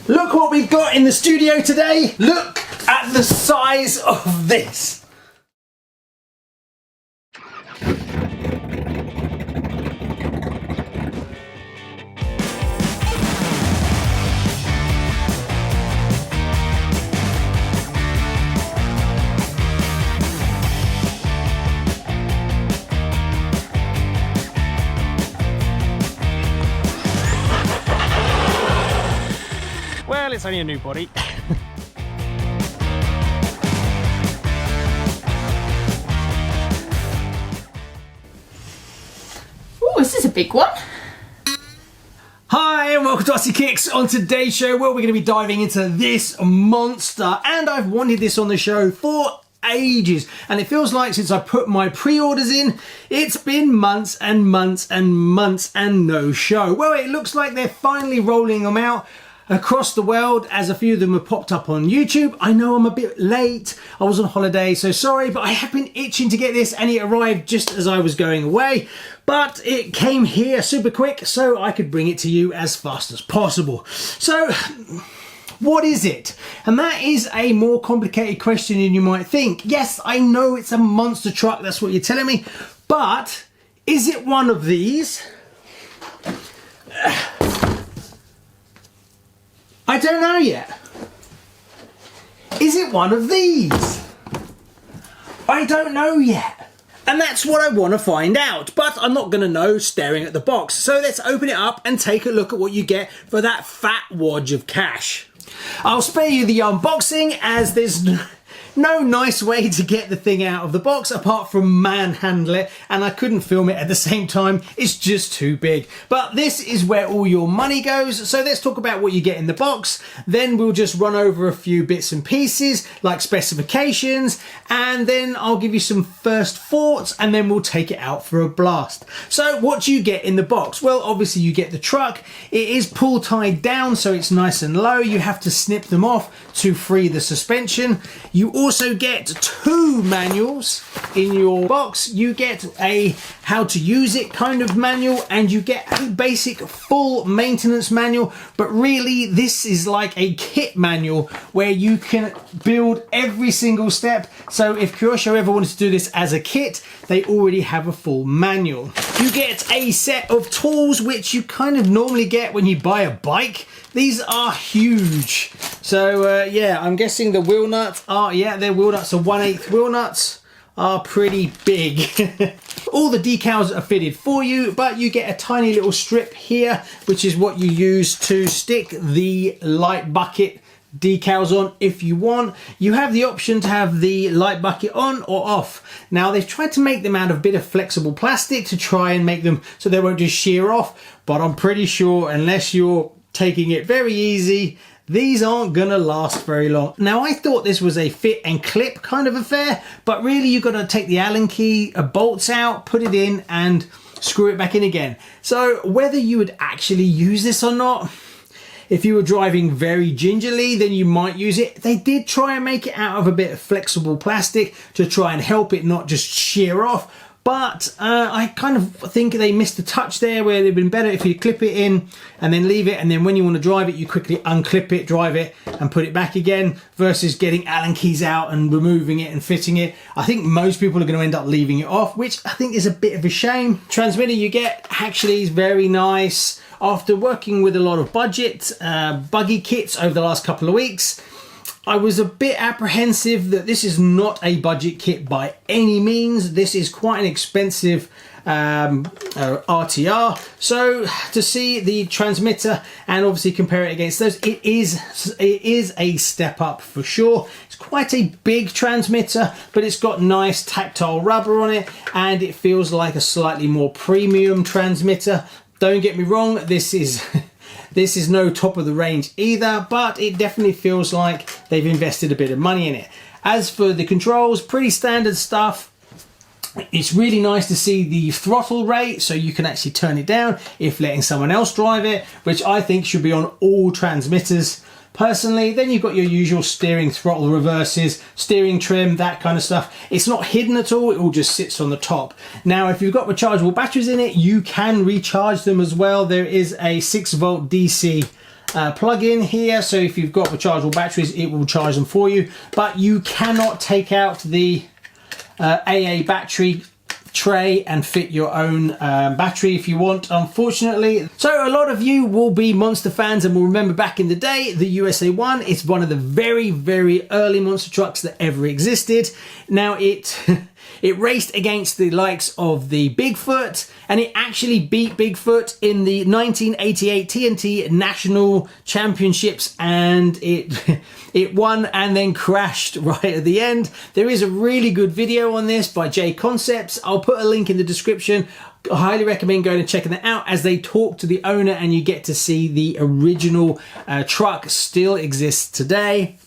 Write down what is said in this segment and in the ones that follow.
Look what we've got in the studio today. Look at the size of this. Well, it's only a new body. Oh, this is a big one. Hi and welcome to RCKicks. On today's show, well, we're going to be diving into this monster, and I've wanted this on the show for ages, and it feels like since I put my pre-orders in, it's been months and months and months and no show. Well, it looks like they're finally rolling them out across the world, as a few of them have popped up on YouTube. I know I'm a bit late. I was on holiday, so sorry, but I have been itching to get this, and it arrived just as I was going away. But it came here super quick, so I could bring it to you as fast as possible. So, what is it? And that is a more complicated question than you might think. Yes, I know it's a monster truck, that's what you're telling me, but is it one of these? I don't know yet. Is it one of these? I don't know yet. And that's what I want to find out, but I'm not going to know staring at the box. So let's open it up and take a look at what you get for that fat wad of cash. I'll spare you the unboxing, as there's no nice way to get the thing out of the box apart from manhandle it, and I couldn't film it at the same time. It's just too big. But this is where all your money goes, so let's talk about what you get in the box. Then we'll just run over a few bits and pieces like specifications, and then I'll give you some first thoughts, and then we'll take it out for a blast. So what do you get in the box? Well, obviously you get the truck. It is pull tied down, so it's nice and low. You have to snip them off to free the suspension. You also get two manuals in your box. You get a how to use it kind of manual, and you get a basic full maintenance manual, but really this is like a kit manual where you can build every single step. So if Kyosho ever wanted to do this as a kit, they already have a full manual. You get a set of tools, which you kind of normally get when you buy a bike. These are huge. So yeah, I'm guessing the wheel nuts are, yeah, their wheel nuts are 1/8 wheel nuts, are pretty big. All the decals are fitted for you, but you get a tiny little strip here, which is what you use to stick the light bucket decals on if you want. You have the option to have the light bucket on or off. Now they've tried to make them out of a bit of flexible plastic to try and make them so they won't just shear off, but I'm pretty sure unless you're taking it very easy, these aren't gonna last very long. Now I thought this was a fit and clip kind of affair, but really you've got to take the Allen key bolts out, put it in and screw it back in again. So whether you would actually use this or not, if you were driving very gingerly, then you might use it. They did try and make it out of a bit of flexible plastic to try and help it not just shear off. But I kind of think they missed a touch there, where it'd been better if you clip it in and then leave it, and then when you want to drive it, you quickly unclip it, drive it and put it back again, versus getting Allen keys out and removing it and fitting it. I think most people are going to end up leaving it off, which I think is a bit of a shame. Transmitter you get actually is very nice. After working with a lot of budget buggy kits over the last couple of weeks, I was a bit apprehensive that this is not a budget kit by any means. This is quite an expensive RTR. So to see the transmitter and obviously compare it against those, it is a step up for sure. It's quite a big transmitter, but it's got nice tactile rubber on it, and it feels like a slightly more premium transmitter. Don't get me wrong, this is this is no top of the range either, but it definitely feels like they've invested a bit of money in it. As for the controls, pretty standard stuff. It's really nice to see the throttle rate, so you can actually turn it down if letting someone else drive it, which I think should be on all transmitters personally. Then you've got your usual steering throttle reverses, steering trim, that kind of stuff. It's not hidden at all, it all just sits on the top. Now if you've got rechargeable batteries in it, you can recharge them as well. There is a 6 volt DC plug-in here, so if you've got rechargeable batteries, it will charge them for you. But you cannot take out the AA battery tray and fit your own battery if you want, unfortunately. So a lot of you will be Monster fans and will remember back in the day the USA-1. It's one of the very, very early monster trucks that ever existed. Now it raced against the likes of the Bigfoot, and it actually beat Bigfoot in the 1988 TNT National Championships, and it won and then crashed right at the end. There is a really good video on this by J Concepts. I'll put a link in the description. I highly recommend going and checking that out, as they talk to the owner and you get to see the original truck still exists today.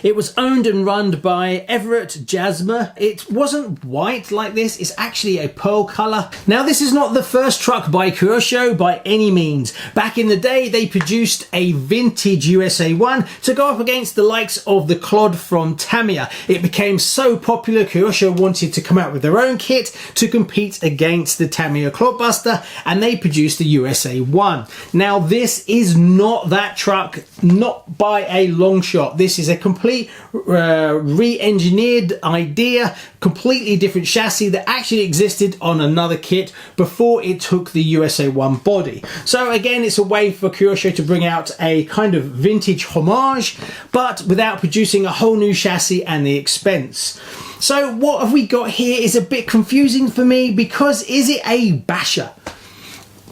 It was owned and run by Everett Jasmer. It wasn't white like this, it's actually a pearl colour. Now this is not the first truck by Kyosho by any means. Back in the day they produced a vintage USA-1 to go up against the likes of the Clod from Tamiya. It became so popular Kyosho wanted to come out with their own kit to compete against the Tamiya Clodbuster, and they produced the USA-1. Now this is not that truck, not by a long shot. This is a complete re-engineered idea, completely different chassis that actually existed on another kit before it took the USA-1 body. So again, it's a way for Kyosho to bring out a kind of vintage homage, but without producing a whole new chassis and the expense. So what have we got here is a bit confusing for me, because is it a basher?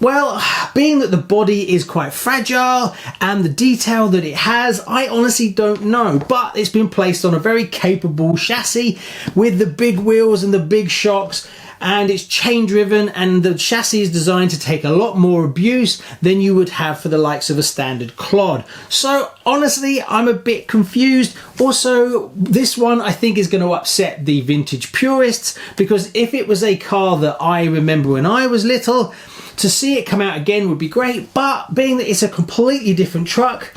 Well, being that the body is quite fragile and the detail that it has, I honestly don't know, but it's been placed on a very capable chassis with the big wheels and the big shocks, and it's chain driven, and the chassis is designed to take a lot more abuse than you would have for the likes of a standard Clod. So honestly, I'm a bit confused. Also, this one I think is going to upset the vintage purists, because if it was a car that I remember when I was little, to see it come out again would be great, but being that it's a completely different truck,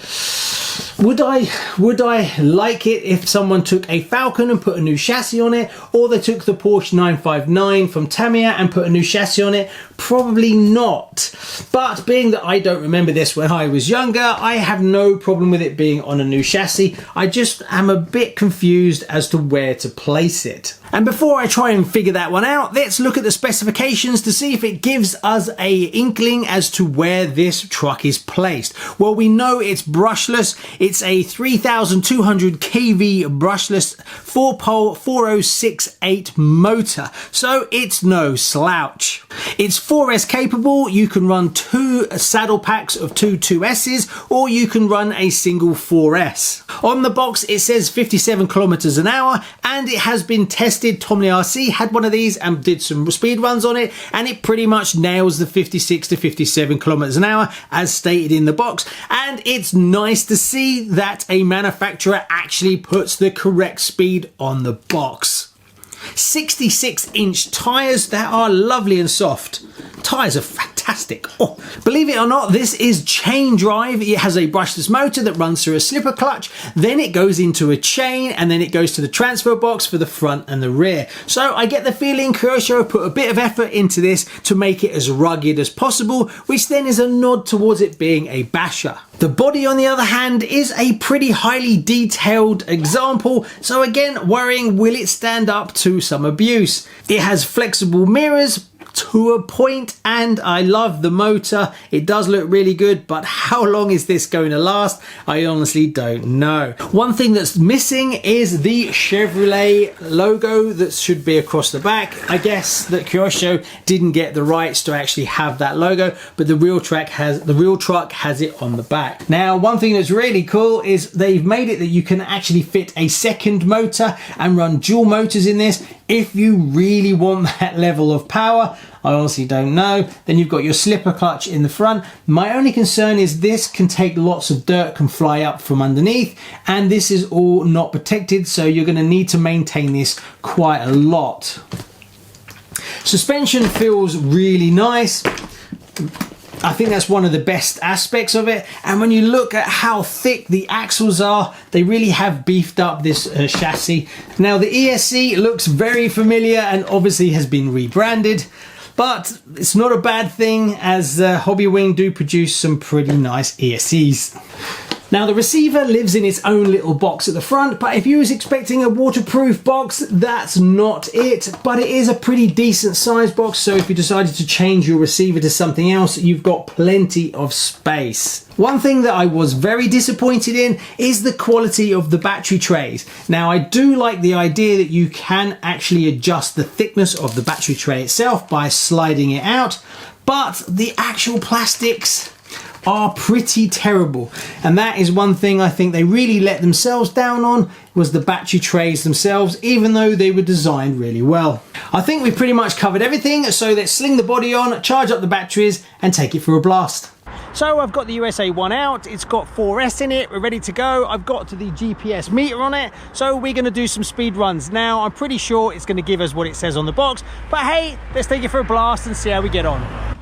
would I like it if someone took a Falcon and put a new chassis on it, or they took the Porsche 959 from Tamiya and put a new chassis on it? Probably not. But being that I don't remember this when I was younger, I have no problem with it being on a new chassis. I just am a bit confused as to where to place it. And before I try and figure that one out, let's look at the specifications to see if it gives us a inkling as to where this truck is placed. Well, we know it's brushless. It's a 3,200 kV brushless 4-pole 4068 motor, so it's no slouch. It's 4S capable. You can run 2 saddle packs of 2 2Ss, or you can run a single 4S. On the box it says 57 kilometers an hour, and it has been tested. Tom Lee RC had one of these and did some speed runs on it, and it pretty much nails the 56 to 57 kilometers an hour as stated in the box. And it's nice to see that a manufacturer actually puts the correct speed on the box. 66-inch tyres that are lovely and soft. Tyres are fantastic. Oh, believe it or not, this is chain drive. It has a brushless motor that runs through a slipper clutch, then it goes into a chain, and then it goes to the transfer box for the front and the rear. So I get the feeling Kyosho put a bit of effort into this to make it as rugged as possible, which then is a nod towards it being a basher. The body, on the other hand, is a pretty highly detailed example, so again, worrying, will it stand up to some abuse? It has flexible mirrors to a point, and I love the motor. It does look really good, but how long is this going to last? I honestly don't know. One thing that's missing is the Chevrolet logo that should be across the back. I guess that Kyosho didn't get the rights to actually have that logo, but the real truck has it on the back. Now, one thing that's really cool is they've made it that you can actually fit a second motor and run dual motors in this if you really want that level of power. I honestly don't know. Then you've got your slipper clutch in the front. My only concern is this can take lots of dirt, can fly up from underneath, and this is all not protected, so you're going to need to maintain this quite a lot. Suspension feels really nice. I think that's one of the best aspects of it, and when you look at how thick the axles are, they really have beefed up this chassis. Now the ESC looks very familiar and obviously has been rebranded. But it's not a bad thing, as Hobbywing do produce some pretty nice ESCs. Now the receiver lives in its own little box at the front, but if you was expecting a waterproof box, that's not it. But it is a pretty decent size box, so if you decided to change your receiver to something else, you've got plenty of space. One thing that I was very disappointed in is the quality of the battery trays. Now I do like the idea that you can actually adjust the thickness of the battery tray itself by sliding it out, but the actual plastics are pretty terrible, and that is one thing I think they really let themselves down on, was the battery trays themselves, even though they were designed really well. I think we've pretty much covered everything, so let's sling the body on, charge up the batteries and take it for a blast. So I've got the USA-1 out, it's got 4S in it, we're ready to go. I've got the GPS meter on it, so we're going to do some speed runs. Now I'm pretty sure it's going to give us what it says on the box, but hey, let's take it for a blast and see how we get on.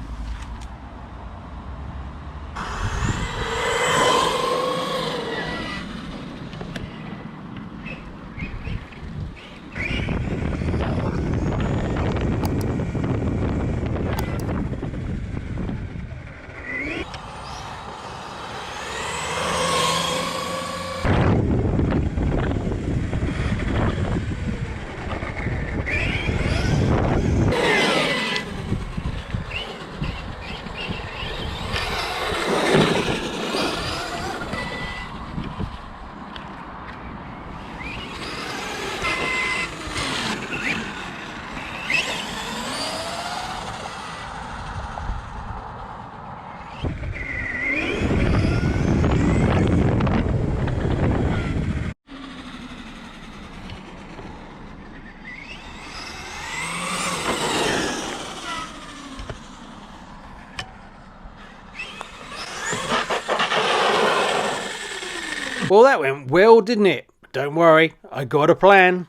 Well, that went well, didn't it? Don't worry, I got a plan.